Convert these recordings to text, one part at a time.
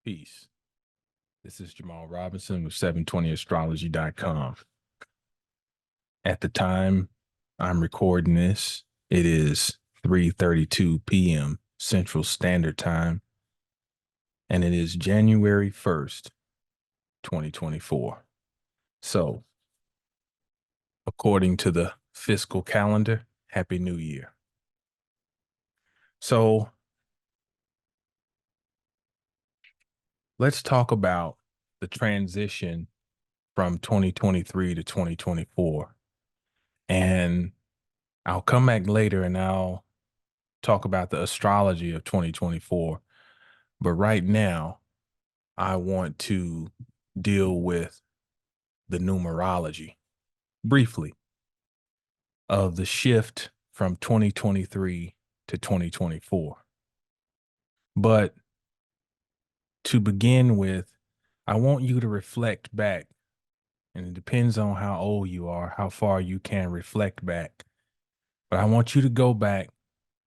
Peace. This is Jamal Robinson with 720astrology.com. At the time I'm recording this, it is 3:32 p.m. Central Standard Time, and it is January 1st, 2024. So, according to the fiscal calendar, Happy New Year. So, let's talk about the transition from 2023 to 2024. And I'll come back later and I'll talk about the astrology of 2024. But right now, I want to deal with the numerology briefly of the shift from 2023 to 2024. But to begin with, I want you to reflect back, and it depends on how old you are, how far you can reflect back. But I want you to go back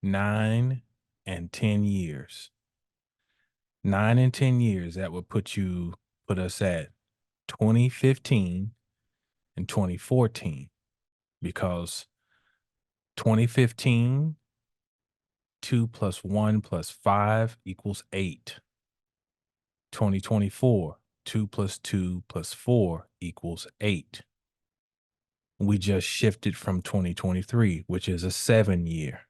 9 and 10 years. 9 and 10 years, that would put us at 2015 and 2014, because 2015, 2 plus 1 plus 5 equals 8. 2024, 2 plus 2 plus 4 equals 8. We just shifted from 2023, which is a 7-year.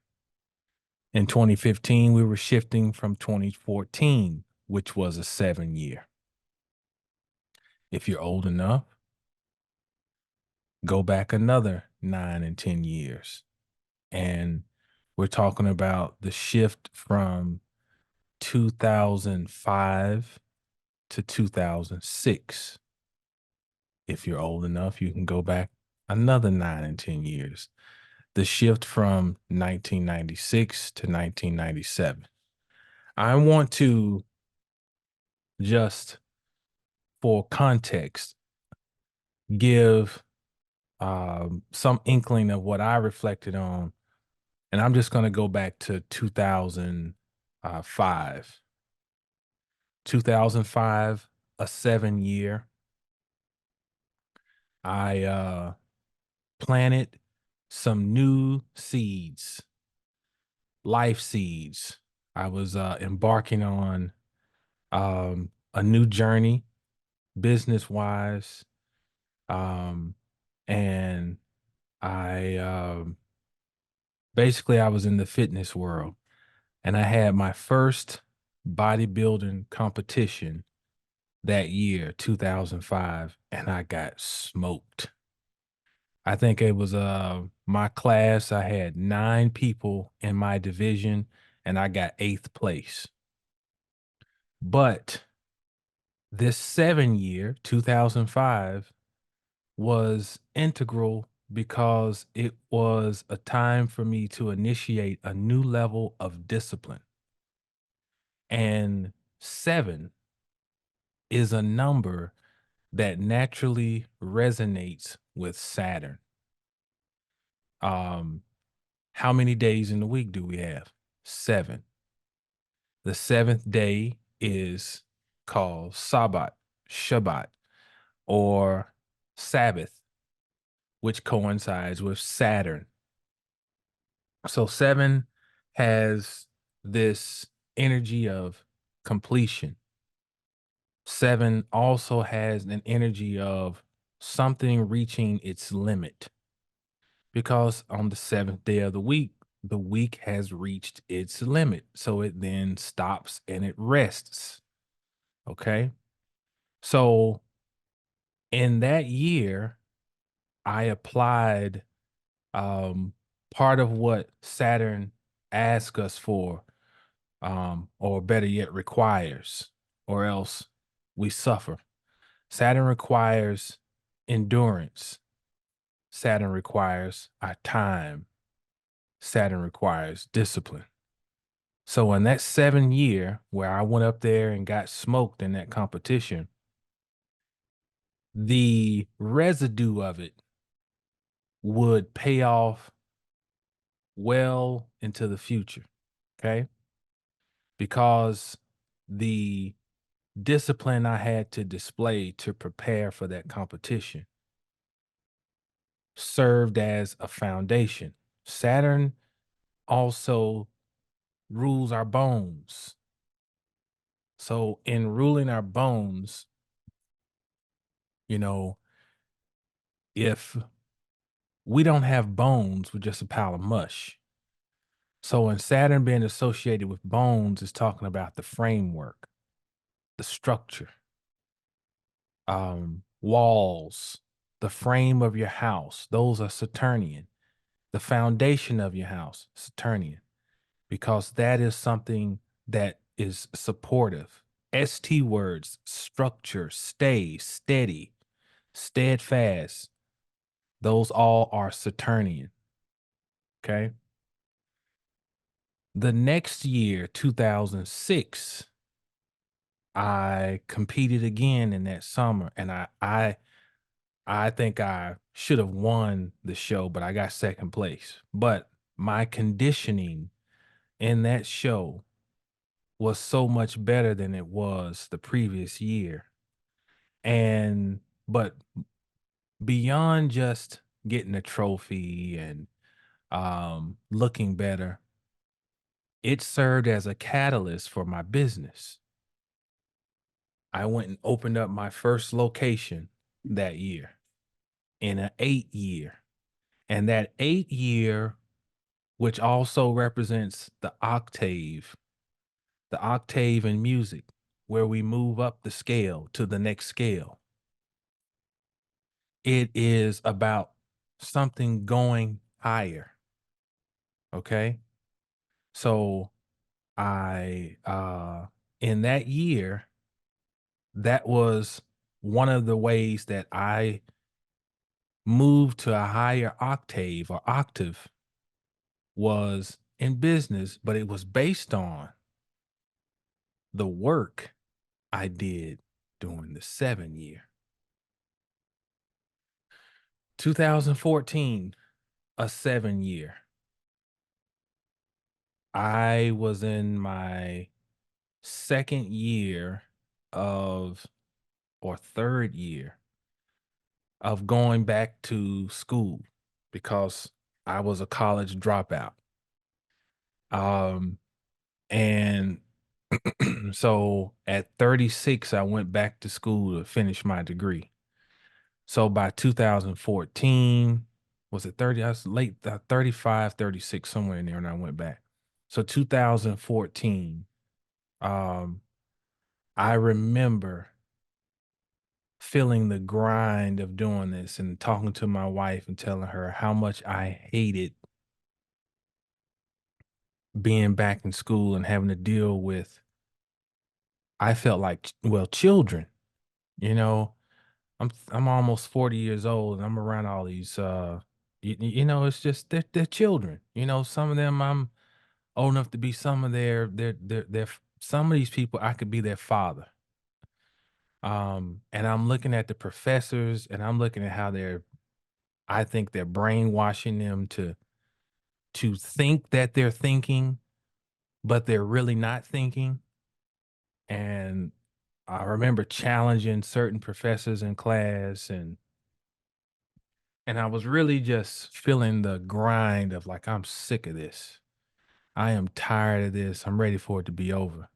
In 2015, we were shifting from 2014, which was a 7-year. If you're old enough, go back another 9 and 10 years. And we're talking about the shift from 2005 to 2006. If you're old enough, you can go back another 9 and 10 years. The shift from 1996 to 1997. I want to, just for context, give some inkling of what I reflected on. And I'm just going to go back to 2005. 2005, a 7-year. I planted some new seeds, life seeds. I was embarking on a new journey, business-wise, and I basically I was in the fitness world, and I had my first bodybuilding competition that year, 2005, and I got smoked. I think it was my class. I had 9 people in my division, and I got 8th place. But this 7-year, 2005, was integral because it was a time for me to initiate a new level of discipline. And 7 is a number that naturally resonates with Saturn. How many days in the week do we have? 7. The 7th day is called Shabbat, or Sabbath, which coincides with Saturn. So 7 has this energy of completion. 7 also has an energy of something reaching its limit, because on the 7th day of the week has reached its limit. So it then stops and it rests. Okay. So in that year, I applied part of what Saturn asks us for, or better yet, requires, or else we suffer. Saturn requires endurance. Saturn requires our time. Saturn requires discipline. So in that 7-year where I went up there and got smoked in that competition, the residue of it would pay off well into the future. Okay. Because the discipline I had to display to prepare for that competition served as a foundation. Saturn also rules our bones. So, in ruling our bones, you know, if we don't have bones, we're just a pile of mush. So, in Saturn being associated with bones, is talking about the framework, the structure, walls, the frame of your house. Those are Saturnian. The foundation of your house, Saturnian, because that is something that is supportive. ST words, structure, stay, steady, steadfast. Those all are Saturnian. Okay. The next year, 2006, I competed again in that summer, and I think I should have won the show, but I got second place. But my conditioning in that show was so much better than it was the previous year. And but beyond just getting a trophy and looking better, it served as a catalyst for my business. I went and opened up my first location that year in an 8 year. And that 8 year, which also represents the octave in music, where we move up the scale to the next scale. It is about something going higher. Okay. So in that year, that was one of the ways that I moved to a higher octave or octave was in business, but it was based on the work I did during the 7 year. 2014, a 7 year. I was in my second year of, or third year of going back to school because I was a college dropout. Um, and so at 36, I went back to school to finish my degree. So by 2014, was it 30? I was late, 35, 36, somewhere in there, and I went back. So 2014, um, I remember feeling the grind of doing this and talking to my wife and telling her how much I hated being back in school and having to deal with, I felt like, well, children, you know, I'm almost 40 years old and I'm around all these it's just they're children. Some of them I'm old enough to be some of their some of these people I could be their father. And I'm looking at the professors and I'm looking at how I think they're brainwashing them to think that they're thinking, but they're really not thinking. And I remember challenging certain professors in class and I was really just feeling the grind of like, I'm sick of this. I am tired of this. I'm ready for it to be over.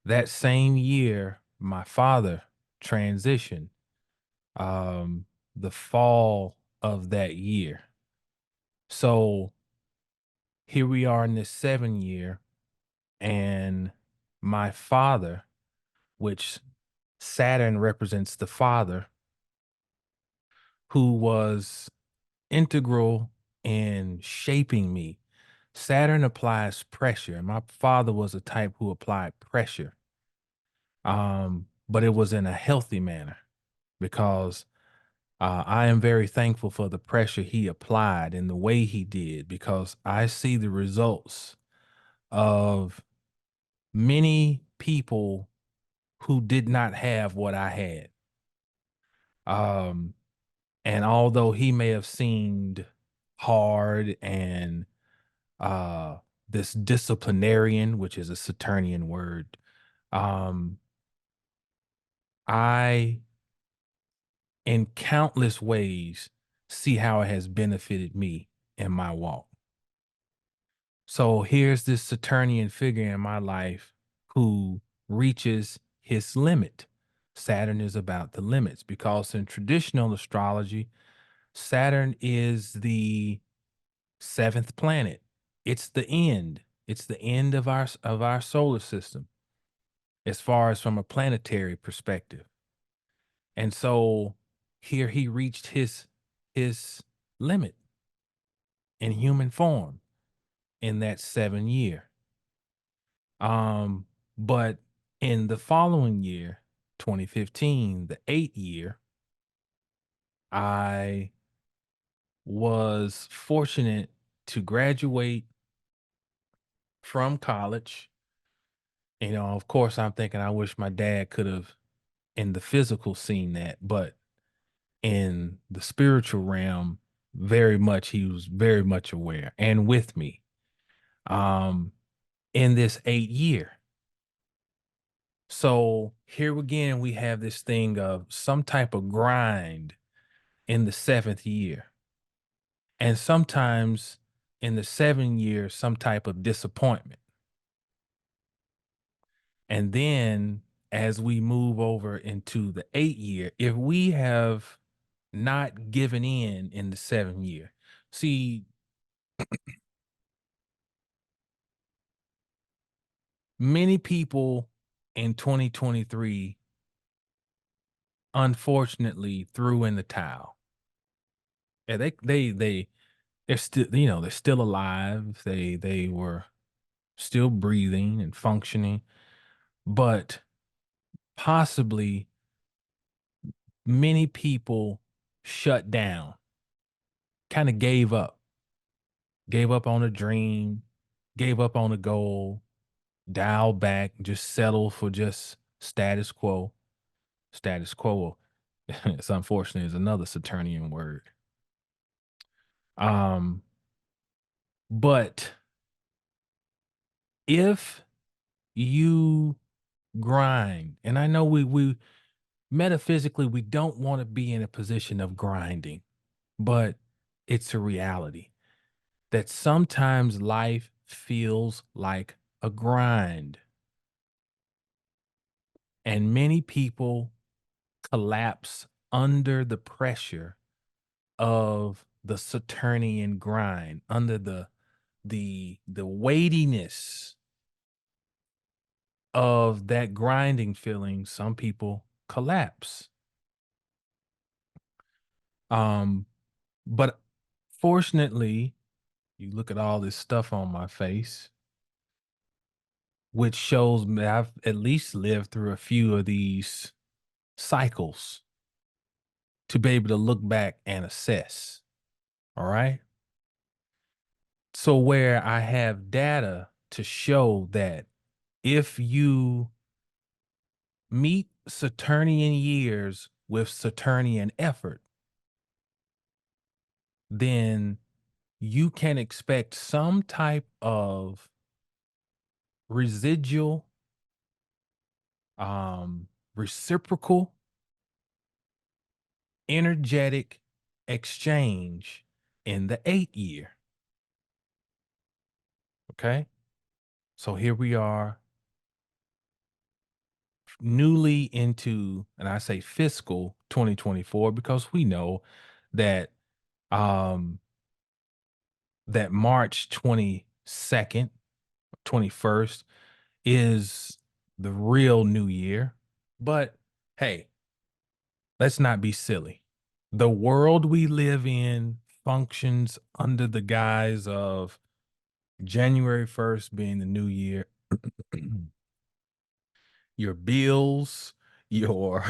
That same year, my father transitioned, the fall of that year. So here we are in this 7 year, and my father, which Saturn represents the father, who was integral in shaping me. Saturn applies pressure. And my father was a type who applied pressure. But it was in a healthy manner because I am very thankful for the pressure he applied and the way he did because I see the results of many people who did not have what I had. Um, and although he may have seemed hard and uh, this disciplinarian, which is a Saturnian word, um, I, in countless ways, see how it has benefited me in my walk. So here's this Saturnian figure in my life who reaches his limit. Saturn is about the limits because in traditional astrology, Saturn is the seventh planet. It's the end. It's the end of our solar system as far as from a planetary perspective. And so here he reached his limit in human form in that 7 year. But in the following year, 2015, the 8 year, I was fortunate to graduate from college. You know, of course, I'm thinking I wish my dad could have in the physical seen that, but in the spiritual realm, very much he was very much aware and with me um in this 8 year. So here again, we have this thing of some type of grind in the seventh year. And sometimes in the 7 year, some type of disappointment. And then as we move over into the 8 year, if we have not given in the 7 year, see, many people in 2023 unfortunately threw in the towel. Yeah, they're still, you know, they're still alive. They were still breathing and functioning, but possibly many people shut down, kind of gave up on a dream, gave up on a goal, dial back, just settle for just status quo. Status quo, it's unfortunate is another Saturnian word. Um, but if you grind, and I know we metaphysically we don't want to be in a position of grinding, but it's a reality that sometimes life feels like a grind. And many people collapse under the pressure of the Saturnian grind, under the weightiness of that grinding feeling. Some people collapse. Um, but fortunately, you look at all this stuff on my face, which shows me I've at least lived through a few of these cycles to be able to look back and assess. All right. So, where I have data to show that if you meet Saturnian years with Saturnian effort, then you can expect some type of residual, reciprocal, energetic exchange in the 8 year. Okay. So here we are newly into, and I say fiscal 2024 because we know that um that March 22nd, 21st is the real new year. But hey, let's not be silly. The world we live in functions under the guise of January 1st being the new year. Your bills, your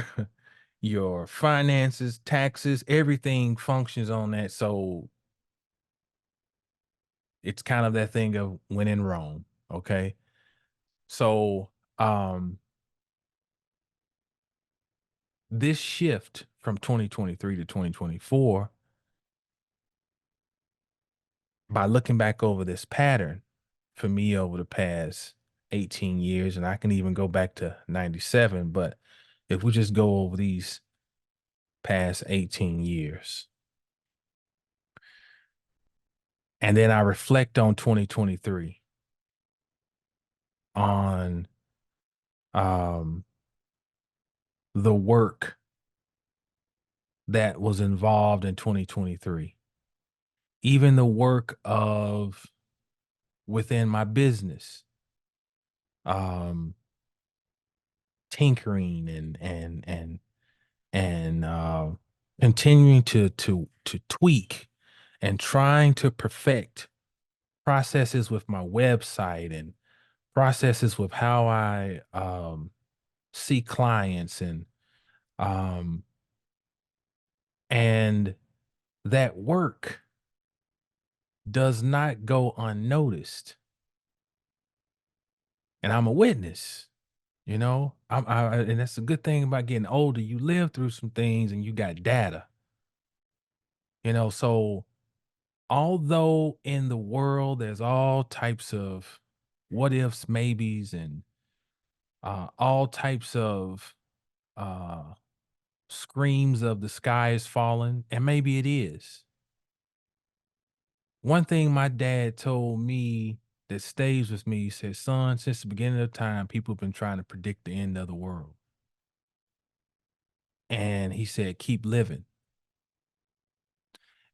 your finances, taxes, everything functions on that. So it's kind of that thing of when in Rome. Okay. So um this shift from 2023 to 2024, by looking back over this pattern for me over the past 18 years, and I can even go back to 97, but if we just go over these past 18 years. And then I reflect on 2023 on um, the work that was involved in 2023, even the work of within my business, um, tinkering and continuing to tweak and trying to perfect processes with my website and processes with how I see clients um and that work does not go unnoticed. And I'm a witness, you know. And that's a good thing about getting older. You live through some things and you got data, you know. So although in the world there's all types of what ifs, maybes, and all types of uh screams of the sky is falling, and maybe it is. One thing my dad told me that stays with me, he said, son, since the beginning of time, people have been trying to predict the end of the world. And he said, keep living.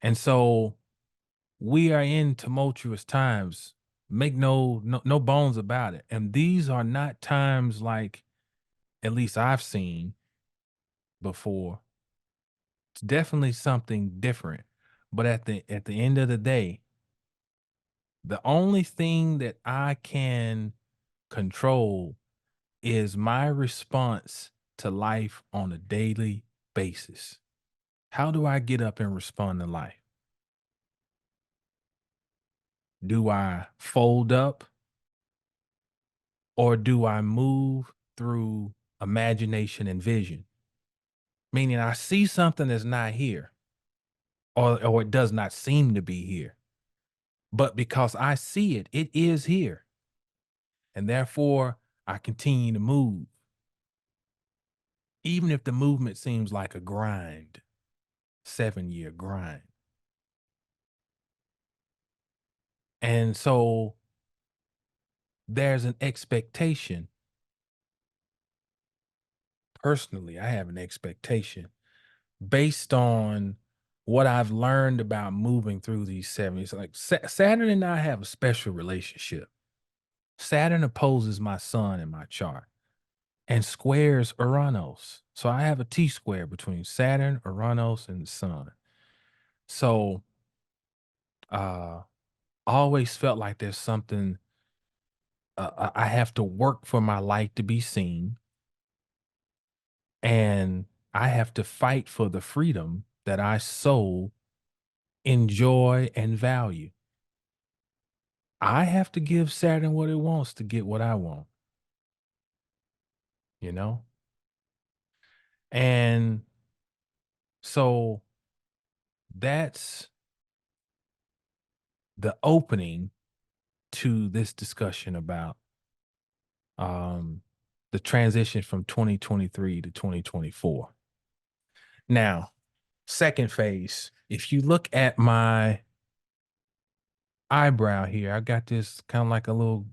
And so we are in tumultuous times. Make no bones about it. And these are not times like at least I've seen before. It's definitely something different. But at the end of the day, the only thing that I can control is my response to life on a daily basis. How do I get up and respond to life? Do I fold up or do I move through imagination and vision? Meaning I see something that's not here or it does not seem to be here. But because I see it, it is here. And therefore, I continue to move, even if the movement seems like a grind, 7-year grind. And so there's an expectation. Personally, I have an expectation based on what I've learned about moving through these 70s. Like Saturn and I have a special relationship. Saturn opposes my sun in my chart and squares Uranus. So I have a T square between Saturn, Uranus, and the sun. So I always felt like there's something I have to work for my light to be seen, and I have to fight for the freedom that I so enjoy and value. I have to give Saturn what it wants to get what I want, you know? And so that's the opening to this discussion about um the transition from 2023 to 2024. Now, second phase, if you look at my eyebrow here, I got this kind of like a little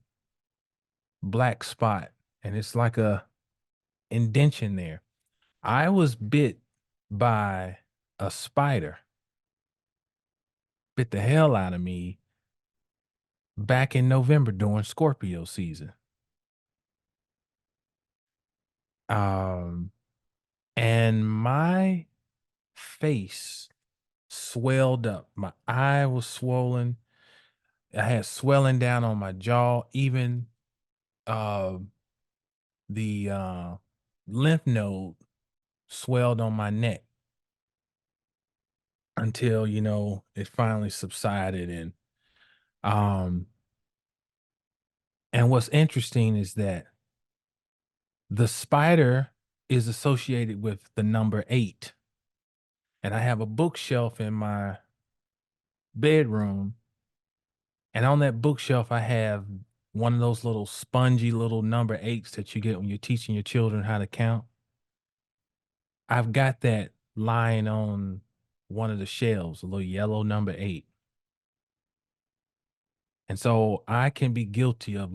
black spot and it's like a indention there. I was bit by a spider, bit the hell out of me back in November during Scorpio season. Um, and my face swelled up. My eye was swollen. I had swelling down on my jaw, even uh, the lymph node swelled on my neck until, it finally subsided. Um, and what's interesting is that the spider is associated with the number 8. And I have a bookshelf in my bedroom. And on that bookshelf, I have one of those little spongy little number 8s that you get when you're teaching your children how to count. I've got that lying on one of the shelves, a little yellow number 8. And so I can be guilty of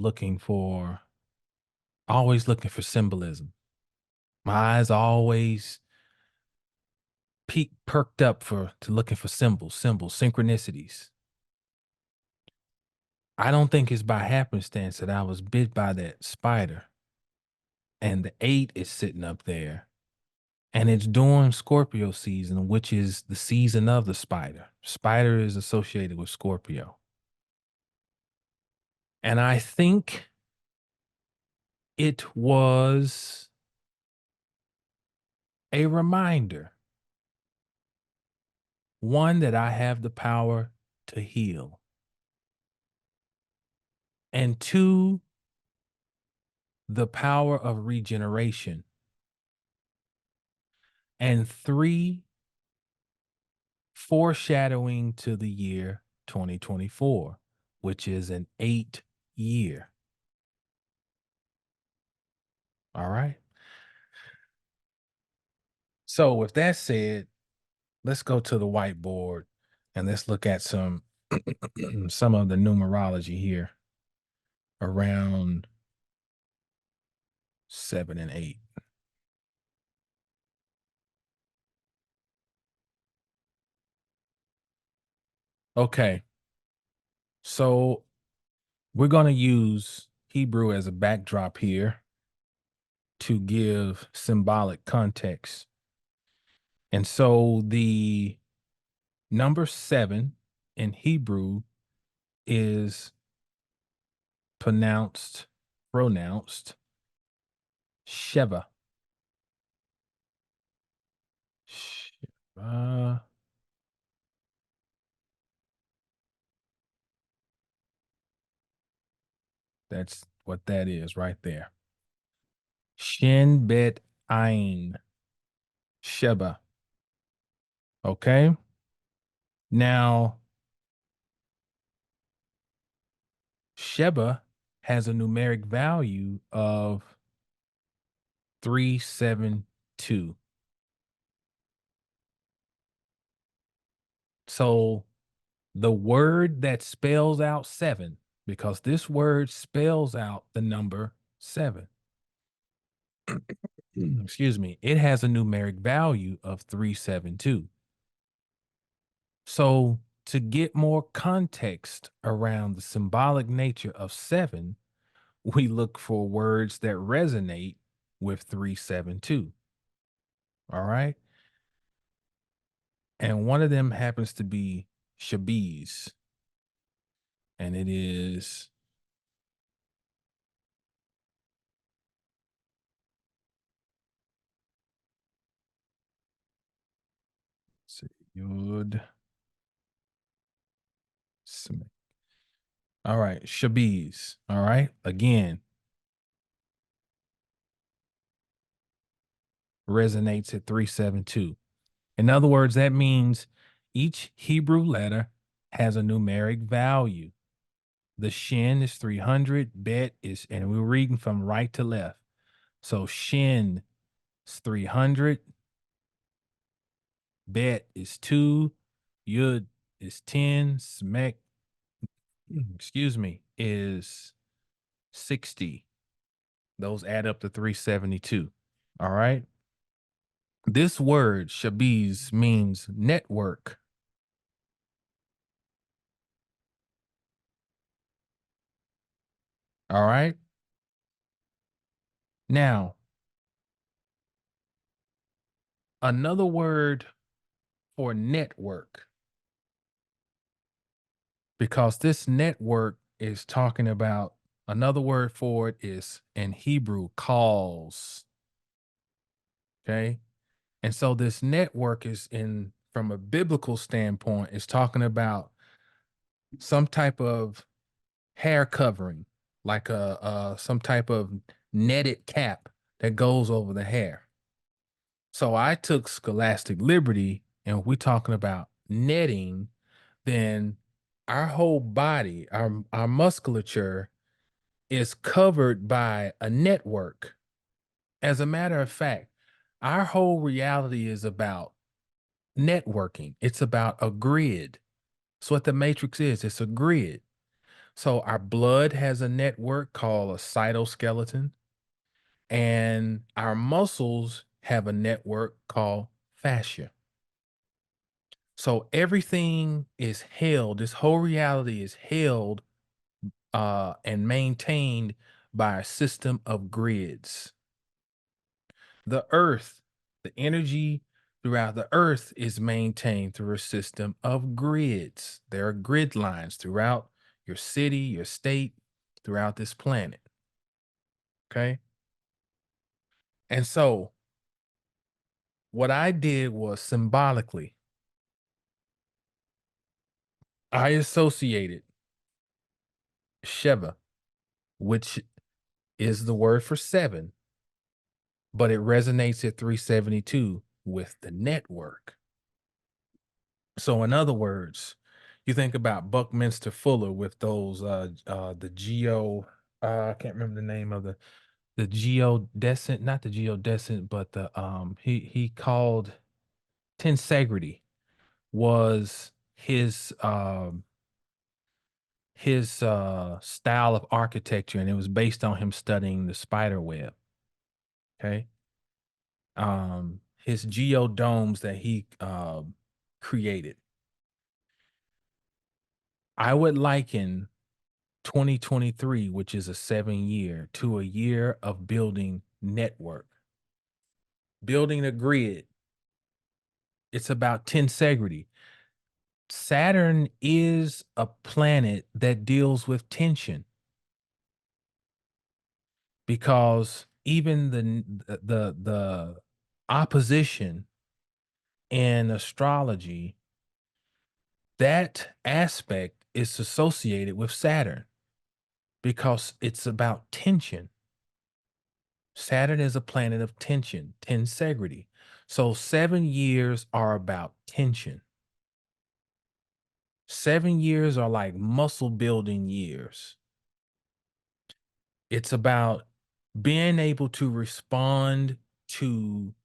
always looking for symbolism. My eyes are always perked up to looking for symbols, synchronicities. I don't think it's by happenstance that I was bit by that spider and the 8 is sitting up there. And it's during Scorpio season, which is the season of the spider. Spider is associated with Scorpio. And I think it was a reminder, one, that I have the power to heal, and two, the power of regeneration, and three, foreshadowing to the year 2024, which is an 8 year. All right. So, with that said, let's go to the whiteboard and let's look at some of the numerology here around 7 and 8. Okay. So we're going to use Hebrew as a backdrop here to give symbolic context. And so the number 7 in Hebrew is pronounced Sheva. Sheva. That's what that is right there. Shin bet Ain. Sheba. Okay. Now, Sheba has a numeric value of 372. So the word that spells out 7, because this word spells out the number 7. Excuse me. It has a numeric value of 372. So to get more context around the symbolic nature of 7, we look for words that resonate with 372. All right. And one of them happens to be Shabiz. And it is Yud. All right. Shabiz. All right. Again, resonates at 372. In other words, that means each Hebrew letter has a numeric value. The shin is 300, bet is, and we're reading from right to left. So shin is 300, bet is 2, yud is 10, smek, excuse me, is 60. Those add up to 372. All right. This word, shabiz, means network. All right. Now, another word for network, because this network is talking about, another word for it is in Hebrew, calls. Okay. And so this network is from a biblical standpoint, is talking about some type of hair covering, like some type of netted cap that goes over the hair. So I took scholastic liberty, and we're talking about netting, then our whole body, our musculature is covered by a network. As a matter of fact, Our whole reality is about networking. It's about a grid. That's what the matrix is. It's a grid. So our blood has a network called a cytoskeleton, and our muscles have a network called fascia. So everything is held, this whole reality is held and maintained by a system of grids. The earth, the energy throughout the earth is maintained through a system of grids. There are grid lines throughout your city, your state, throughout this planet. Okay. And so what I did was symbolically, I associated Sheva, which is the word for seven, but it resonates at 372 with the network. So, in other words, you think about Buckminster Fuller with those the geo I can't remember the name of the geodescent, not the geodescent, but the he called tensegrity was his style of architecture, and it was based on him studying the spider web. Okay. His geodomes that he created. I would liken 2023, which is a 7 year, to a year of building network, building a grid. It's about tensegrity. Saturn is a planet that deals with tension because even the opposition in astrology, that aspect is associated with Saturn because it's about tension. Saturn is a planet of tension, tensegrity. So 7 years are about tension. 7 years are like muscle building years. It's about being able to respond to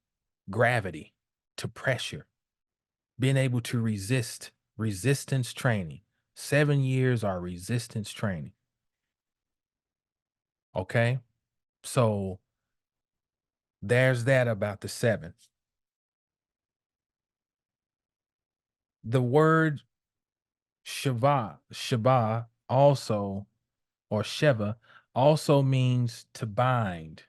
gravity, to pressure, being able to resistance training. 7 years are resistance training. Okay. So there's that about the seven. The word Shaba also, or Sheva, also means to bind,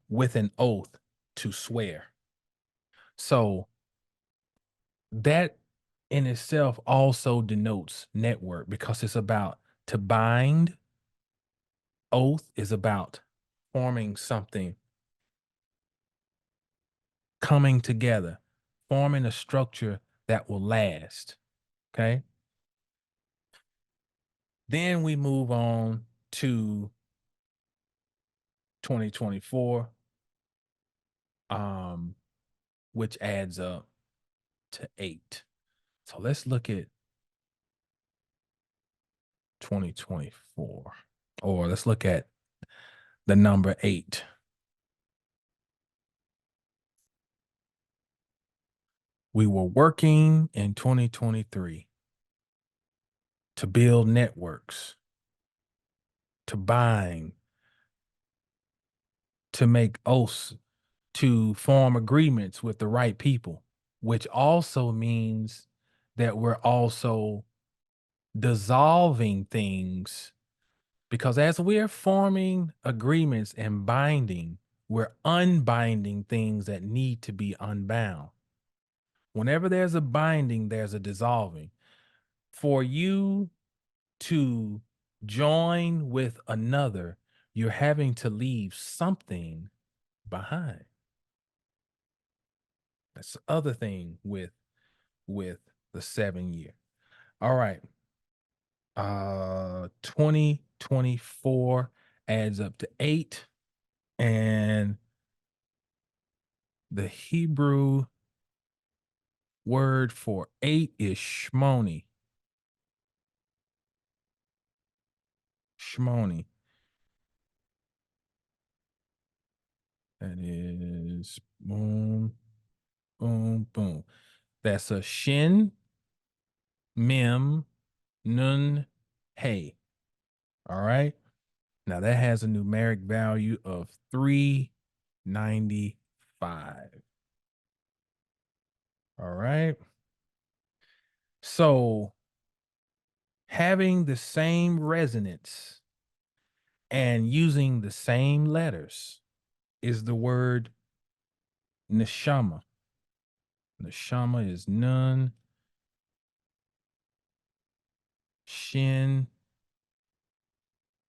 with an oath, to swear. So that in itself also denotes network because it's about to bind. Oath is about forming something, coming together, forming a structure that will last. Okay. Then we move on to 2024, um, which adds up to 8. So let's look at 2024, or let's look at the number 8. We were working in 2023 to build networks, to bind, to make oaths, to form agreements with the right people, which also means that we're also dissolving things because as we're forming agreements and binding, we're unbinding things that need to be unbound. Whenever there's a binding, there's a dissolving. For you to join with another, you're having to leave something behind. That's the other thing with the 7 year. All right. 2024 adds up to 8, and the Hebrew word for 8 is shmoni. Shimoni. That is boom, boom, boom. That's a Shin, Mem, Nun, Hey. All right. Now that has a numeric value of 395. All right. So having the same resonance and using the same letters is the word neshama. Neshama is Nun, Shin,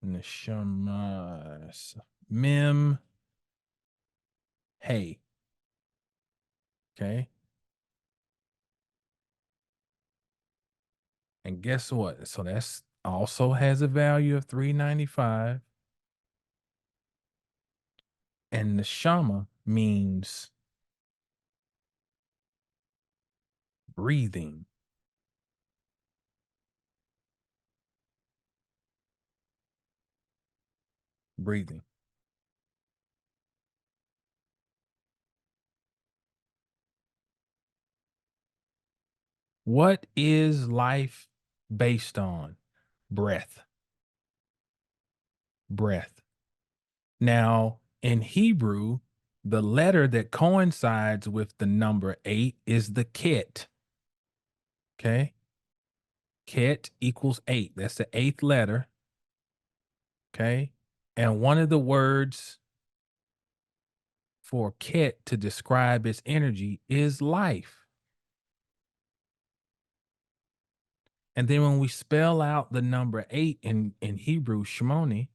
Neshama, Mem, Hey. Okay. And guess what? So that's also has a value of 395. And neshama means breathing. Breathing. What is life based on? Breath. Breath. Now, in Hebrew, the letter that coincides with the number 8 is the ket. Okay. Ket equals 8. That's the 8th letter. Okay. And one of the words for ket to describe its energy is life. And then when we spell out the number 8 in Hebrew, Shimoni,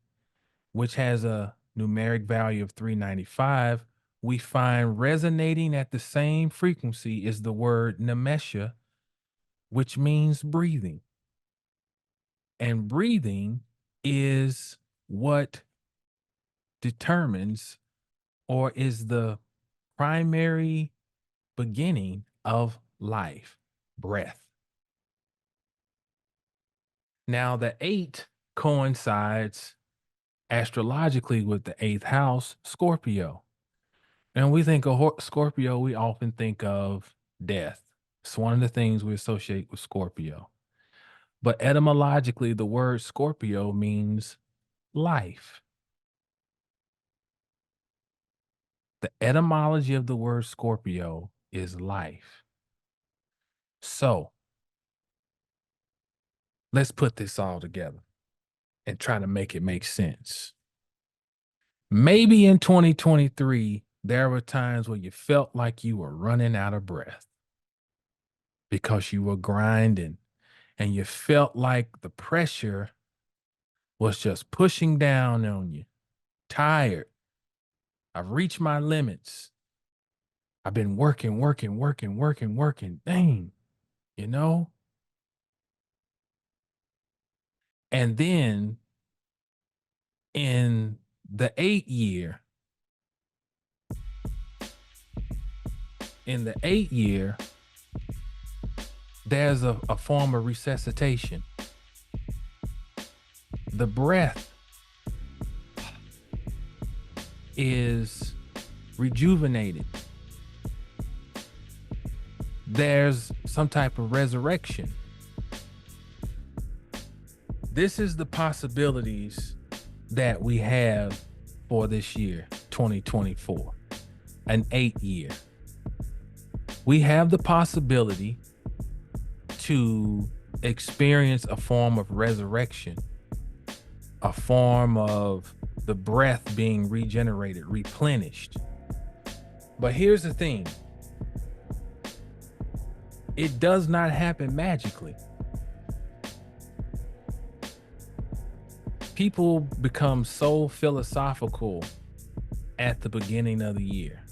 which has a numeric value of 395, we find resonating at the same frequency is the word nemesha, which means breathing. And breathing is what determines or is the primary beginning of life, breath. Now, the 8 coincides astrologically with the 8th house, Scorpio. And we think of Scorpio, we often think of death. It's one of the things we associate with Scorpio. But etymologically, the word Scorpio means life. The etymology of the word Scorpio is life. So let's put this all together and try to make it make sense. Maybe in 2023, there were times where you felt like you were running out of breath because you were grinding and you felt like the pressure was just pushing down on you. Tired. I've reached my limits. I've been working. Dang, you know? And then in the 8th year, there's a form of resuscitation. The breath is rejuvenated. There's some type of resurrection. This is the possibilities that we have for this year, 2024, an 8th year. We have the possibility to experience a form of resurrection, a form of the breath being regenerated, replenished. But here's the thing. It does not happen magically. People become so philosophical at the beginning of the year.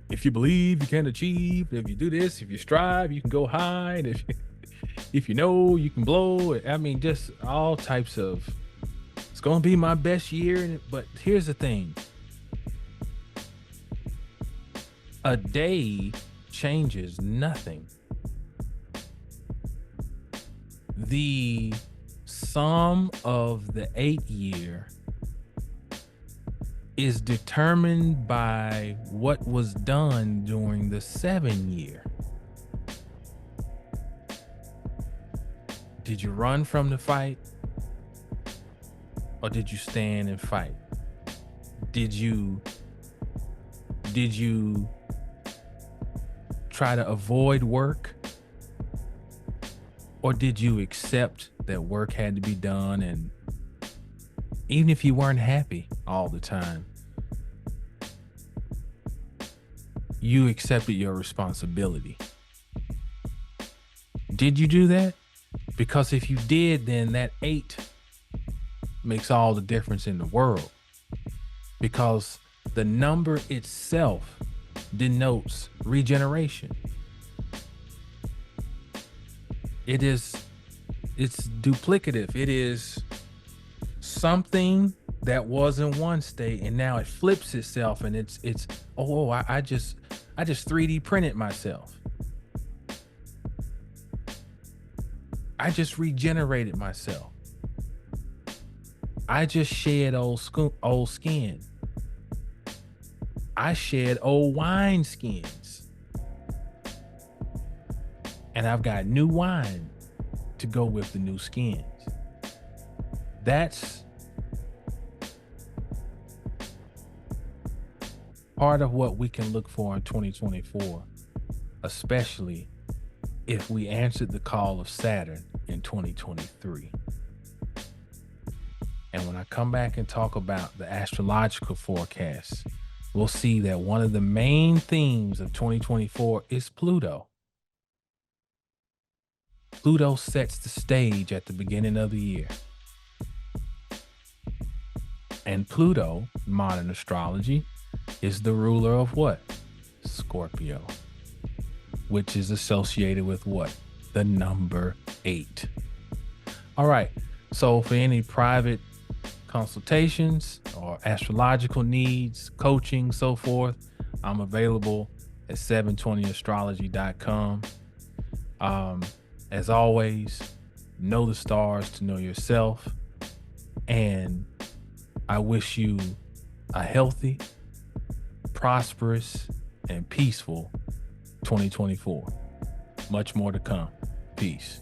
If you believe, you can achieve. If you do this, if you strive, you can go high. And if you know, you can blow. I mean, just all types of, it's going to be my best year. But here's the thing. A day changes nothing. The Some of the 8 year is determined by what was done during the 7 year. Did you run from the fight? Or did you stand and fight? Did you try to avoid work? Or did you accept that work had to be done, and even if you weren't happy all the time, you accepted your responsibility? Did you do that? Because if you did, then that 8 makes all the difference in the world, because the number itself denotes regeneration. It's duplicative. It is something that was in one state and now it flips itself, and it's I just 3D printed myself. I just regenerated myself. I just shed old skin. I shed old wine skins. And I've got new wine to go with the new skins. That's part of what we can look for in 2024, especially if we answered the call of Saturn in 2023. And when I come back and talk about the astrological forecast, we'll see that one of the main themes of 2024 is Pluto. Pluto sets the stage at the beginning of the year. And Pluto, modern astrology, is the ruler of what? Scorpio, which is associated with what? The number 8. All right. So for any private consultations or astrological needs, coaching, so forth, I'm available at 720astrology.com. As always, know the stars to know yourself. And I wish you a healthy, prosperous, and peaceful 2024. Much more to come. Peace.